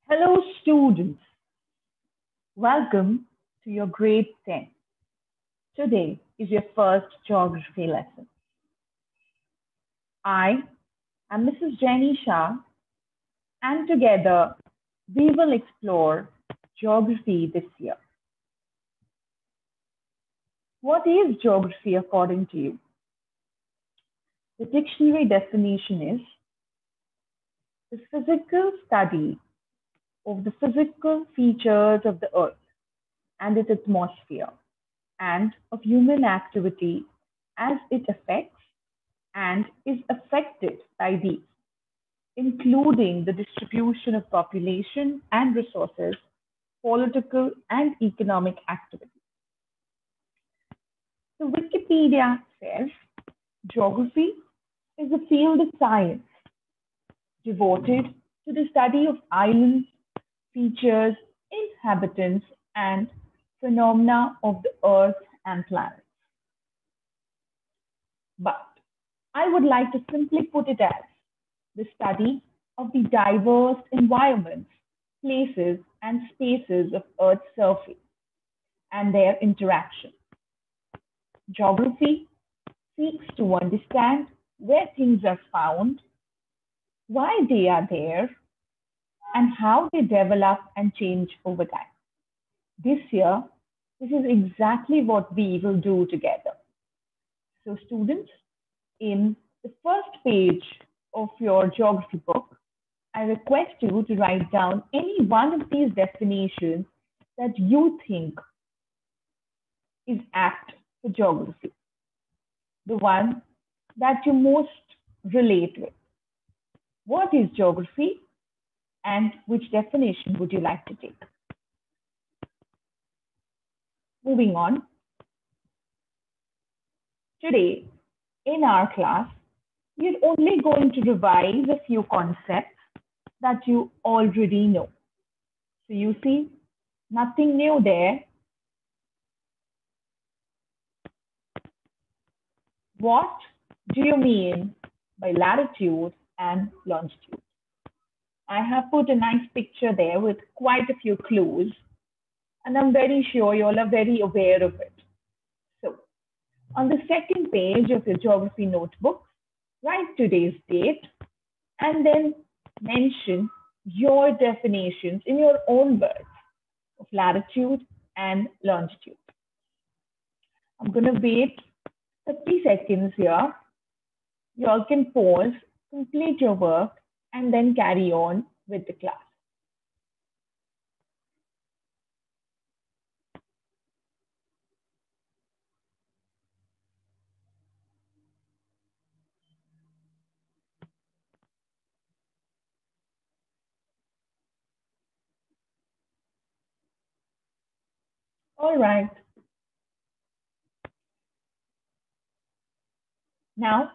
Hello, students. Welcome to your grade 10. Today is your first geography lesson. I am Mrs. Jenny Shah, and together we will explore geography this year. What is geography according to you? The dictionary definition is the physical study of the physical features of the earth and its atmosphere and of human activity as it affects and is affected by these, including the distribution of population and resources, political and economic activity. So Wikipedia says geography is a field of science devoted to the study of islands, features, inhabitants, and phenomena of the earth and planets. But I would like to simply put it as the study of the diverse environments, places, and spaces of Earth's surface and their interaction. Geography seeks to understand where things are found, why they are there, and how they develop and change over time. This year, this is exactly what we will do together. So students, in the first page of your geography book, I request you to write down any one of these definitions that you think is apt for geography, the one that you most relate with. What is geography and which definition would you like to take? Moving on. Today, in our class, we're only going to revise a few concepts that you already know. So you see, nothing new there. What do you mean by latitude and longitude? I have put a nice picture there with quite a few clues, and I'm very sure you all are very aware of it. So, on the second page of your geography notebook, write today's date and then mention your definitions in your own words of latitude and longitude. I'm going to wait 30 seconds here. You all can pause, complete your work, and then carry on with the class. All right. Now,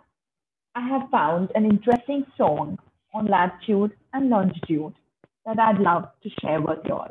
I have found an interesting song on latitude and longitude that I'd love to share with you all.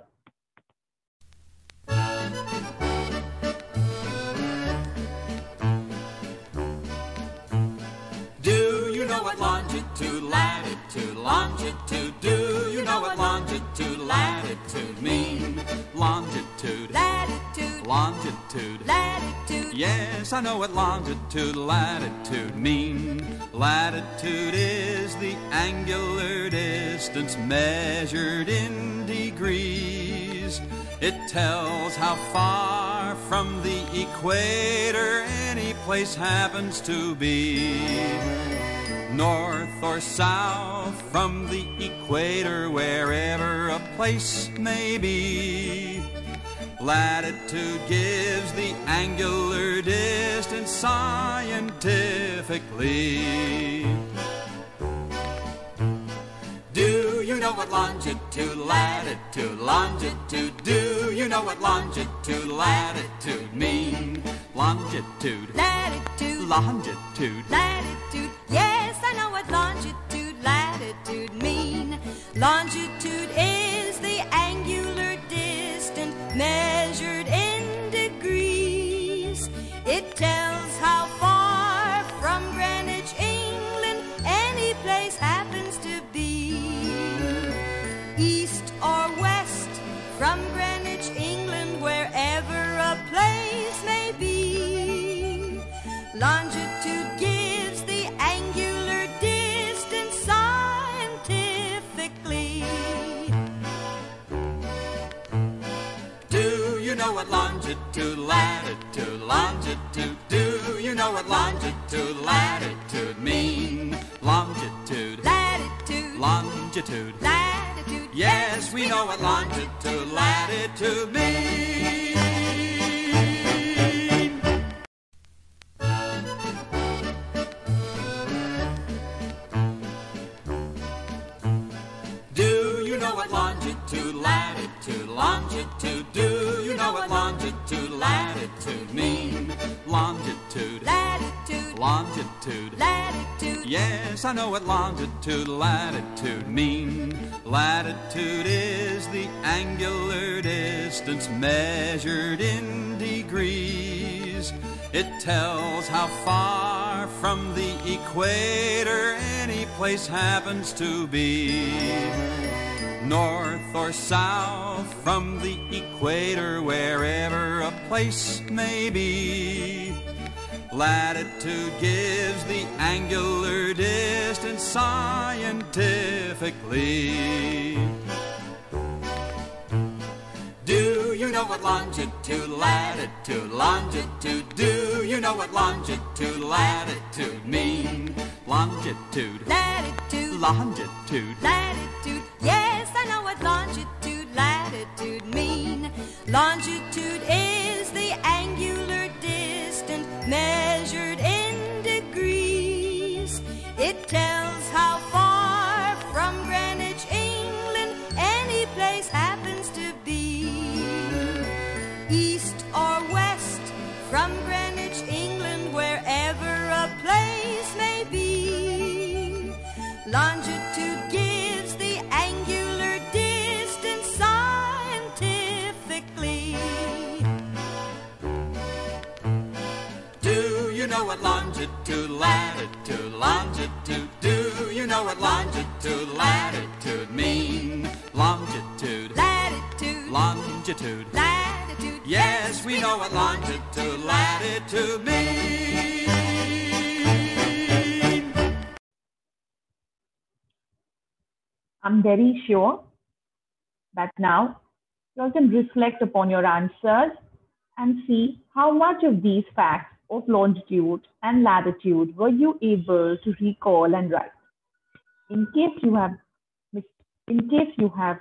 Do you know what longitude, latitude, longitude? Do you know what longitude, latitude mean? Longitude, Latitude, longitude. latitude, Yes, I know what longitude, latitude mean. Latitude is the angular distance measured in degrees. It tells how far from the equator any place happens to be. North or south from the equator, wherever a place may be. Latitude gives the angular distance scientifically. Do you know what longitude, latitude, longitude? Do you know what longitude, latitude mean? Longitude, latitude, longitude. latitude. Yes, I know what longitude, latitude mean. Longitude is the angular distance measured in degrees. It tells how far from Greenwich, England, any place happens to be. East or longitude, latitude, longitude? Do you know what longitude, latitude mean? Longitude, Latitude, longitude. latitude. Yes, we know what longitude, latitude mean. Do you know what longitude, latitude, longitude? Do you know what longitude, latitude mean? Longitude, Latitude, longitude. latitude. Yes, I know what longitude, latitude mean. Latitude is the angular distance measured in degrees. It tells how far from the equator any place happens to be. North or south from the equator, wherever a place may be. Latitude gives the angular distance scientifically. Do you know what longitude, latitude, longitude? Do you know what longitude, latitude mean? Longitude, Latitude, longitude. latitude. Yes, I know what longitude, latitude mean. Longitude is the angular distance measured in degrees. It tells how far from Greenwich, England, any place happens to be. East or west from Greenwich, England, wherever a place may be. Longitude gives the angular distance scientifically. Do you know what longitude, latitude, longitude? Do you know what longitude, latitude mean? Longitude, Latitude, longitude. latitude. Yes, we know what longitude, latitude mean. I'm very sure that now you all can reflect upon your answers and see how much of these facts of longitude and latitude were you able to recall and write. In case you have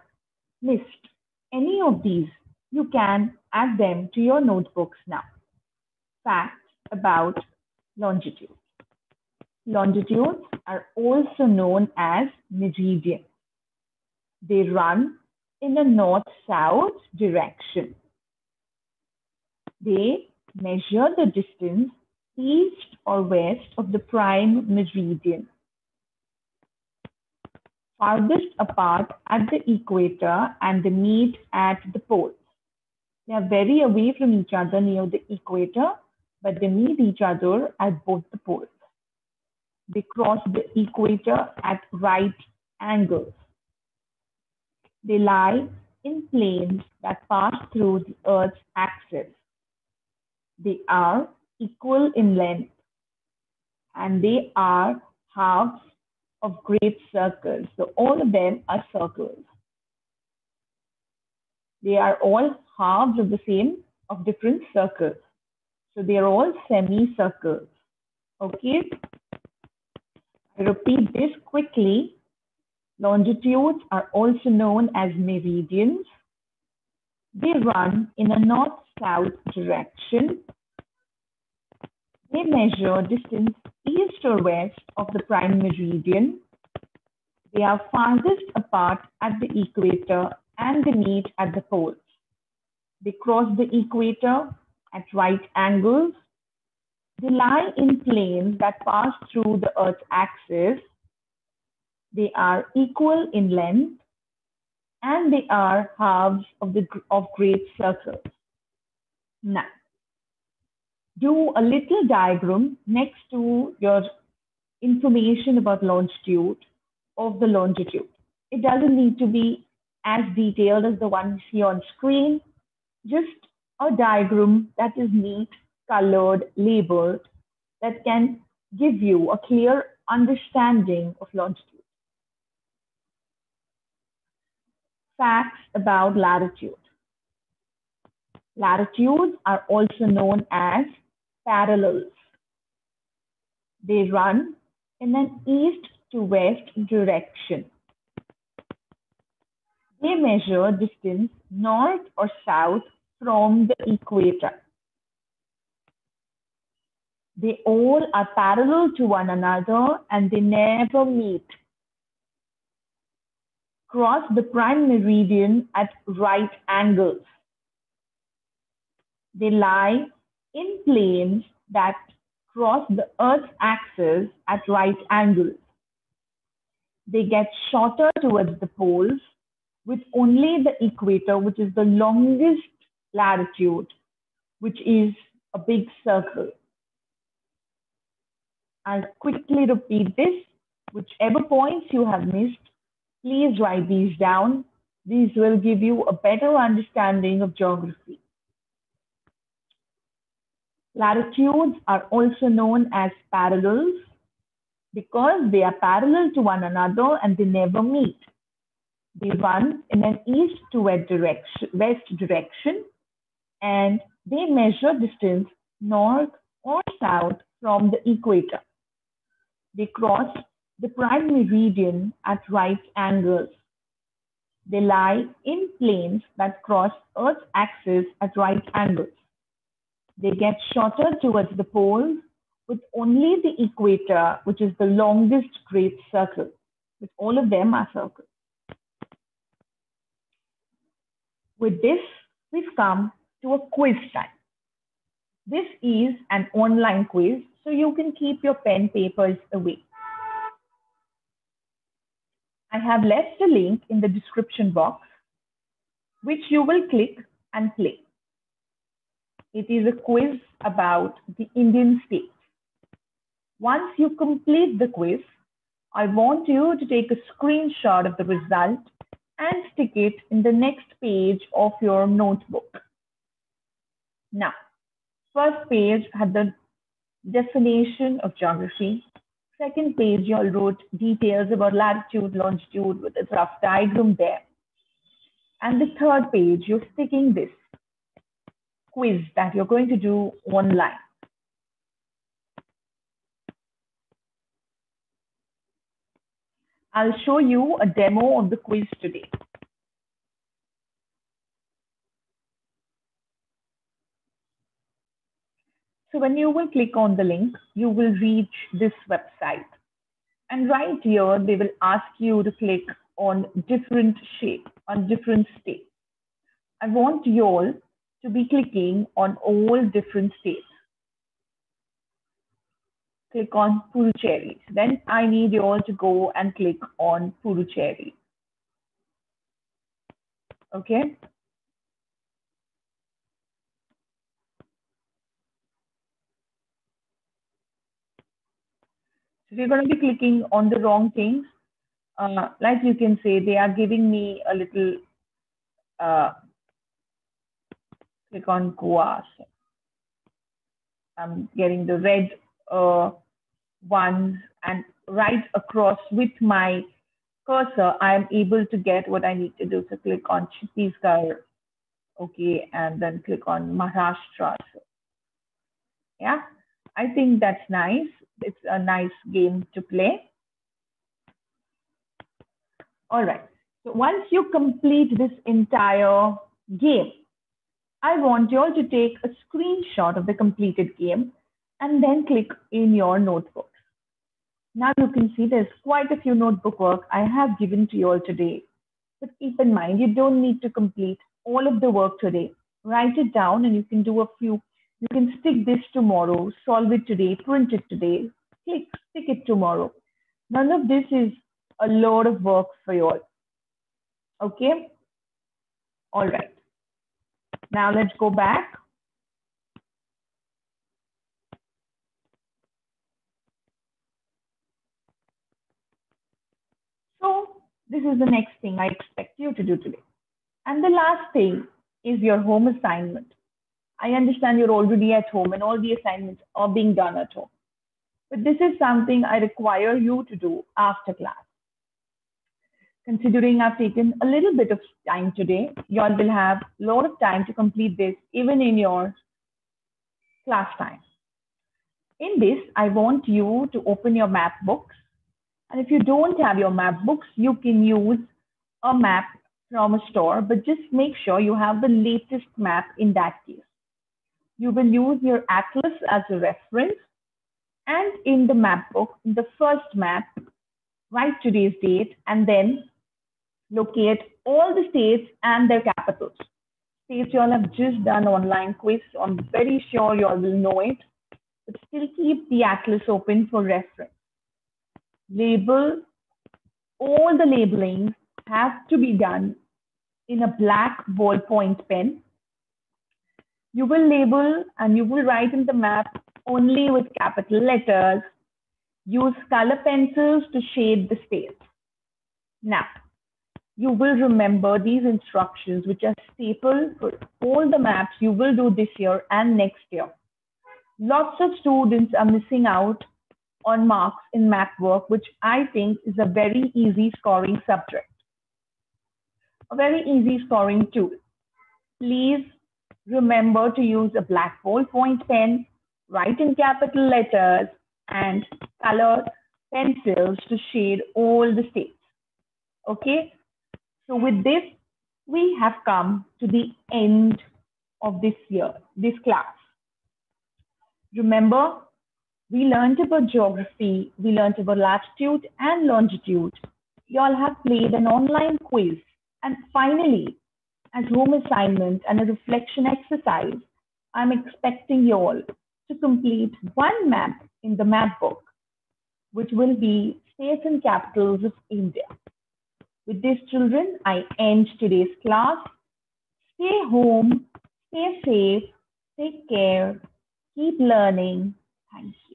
missed any of these, you can add them to your notebooks now. Facts about longitude. Longitudes are also known as meridians. They run in a north-south direction. They measure the distance east or west of the prime meridian. Farthest apart at the equator and they meet at the poles. They are very away from each other near the equator, but they meet each other at both the poles. They cross the equator at right angles. They lie in planes that pass through the Earth's axis. They are equal in length, and they are halves of great circles. So all of them are circles. They are all halves of the same, of different circles. So they are all semicircles. Okay? I repeat this quickly. Longitudes are also known as meridians. They run in a north-south direction. They measure distance east or west of the prime meridian. They are farthest apart at the equator and they meet at the poles. They cross the equator at right angles. They lie in planes that pass through the Earth's axis. They are equal in length and they are halves of great circles. Now, do a little diagram next to your information about longitude of the longitude. It doesn't need to be as detailed as the one you see on screen, just a diagram that is neat, colored, labeled, that can give you a clear understanding of longitude. Facts about latitude. Latitudes are also known as parallels. They run in an east to west direction. They measure distance north or south from the equator. They all are parallel to one another and they never meet. Cross the prime meridian at right angles. They lie in planes that cross the Earth's axis at right angles. They get shorter towards the poles with only the equator, which is the longest latitude, which is a big circle. I'll quickly repeat this. Whichever points you have missed, please write these down. These will give you a better understanding of geography. Latitudes are also known as parallels because they are parallel to one another and they never meet. They run in an east to west direction and they measure distance north or south from the equator. They cross the prime meridian at right angles. They lie in planes that cross Earth's axis at right angles. They get shorter towards the poles with only the equator, which is the longest great circle. With all of them are circles. With this, we've come to a quiz time. This is an online quiz, so you can keep your pen papers away. I have left a link in the description box, which you will click and play. It is a quiz about the Indian states. Once you complete the quiz, I want you to take a screenshot of the result and stick it in the next page of your notebook. Now, first page had the definition of geography. Second page, you all wrote details about latitude, longitude with a rough diagram there. And the third page, you're sticking this quiz that you're going to do online. I'll show you a demo of the quiz today. So when you will click on the link, you will reach this website. And right here, they will ask you to click on different shape, on different states. I want you all to be clicking on all different states. Click on Puducherry. Then I need you all to go and click on Puducherry. Okay. So you're going to be clicking on the wrong things. Like you can say, they are giving me a little, click on Goa. So I'm getting the red ones, and right across with my cursor, I am able to get what I need to do. So click on Chhattisgarh, okay, and then click on Maharashtra. So, yeah, I think that's nice. It's a nice game to play. All right, so once you complete this entire game, I want you all to take a screenshot of the completed game and then click in your notebook. Now you can see there's quite a few notebook work I have given to you all today. But keep in mind, you don't need to complete all of the work today. Write it down and you can do a few. You can stick this tomorrow, solve it today, print it today, stick it tomorrow. None of this is a lot of work for you all. Okay? All right. Now let's go back. So this is the next thing I expect you to do today. And the last thing is your home assignment. I understand you're already at home and all the assignments are being done at home. But this is something I require you to do after class. Considering I've taken a little bit of time today, you all will have a lot of time to complete this even in your class time. In this, I want you to open your map books. And if you don't have your map books, you can use a map from a store, but just make sure you have the latest map in that case. You will use your atlas as a reference. And in the map book, in the first map, write today's date and then locate all the states and their capitals. States you all have just done online quiz, so I'm very sure you all will know it, but still keep the atlas open for reference. Label, all the labeling has to be done in a black ballpoint pen. You will label and you will write in the map only with capital letters. Use color pencils to shade the states. Now, you will remember these instructions, which are staple for all the maps you will do this year and next year. Lots of students are missing out on marks in map work, which I think is a very easy scoring subject, a very easy scoring tool. Please remember to use a black ballpoint pen, write in capital letters, and color pencils to shade all the states. Okay? So with this, we have come to the end of this year, this class. Remember, we learned about geography, we learned about latitude and longitude. You all have played an online quiz. And finally, as home assignment and a reflection exercise, I'm expecting you all to complete one map in the map book, which will be states and capitals of India. With this, children, I end today's class. Stay home, stay safe, take care, keep learning. Thank you.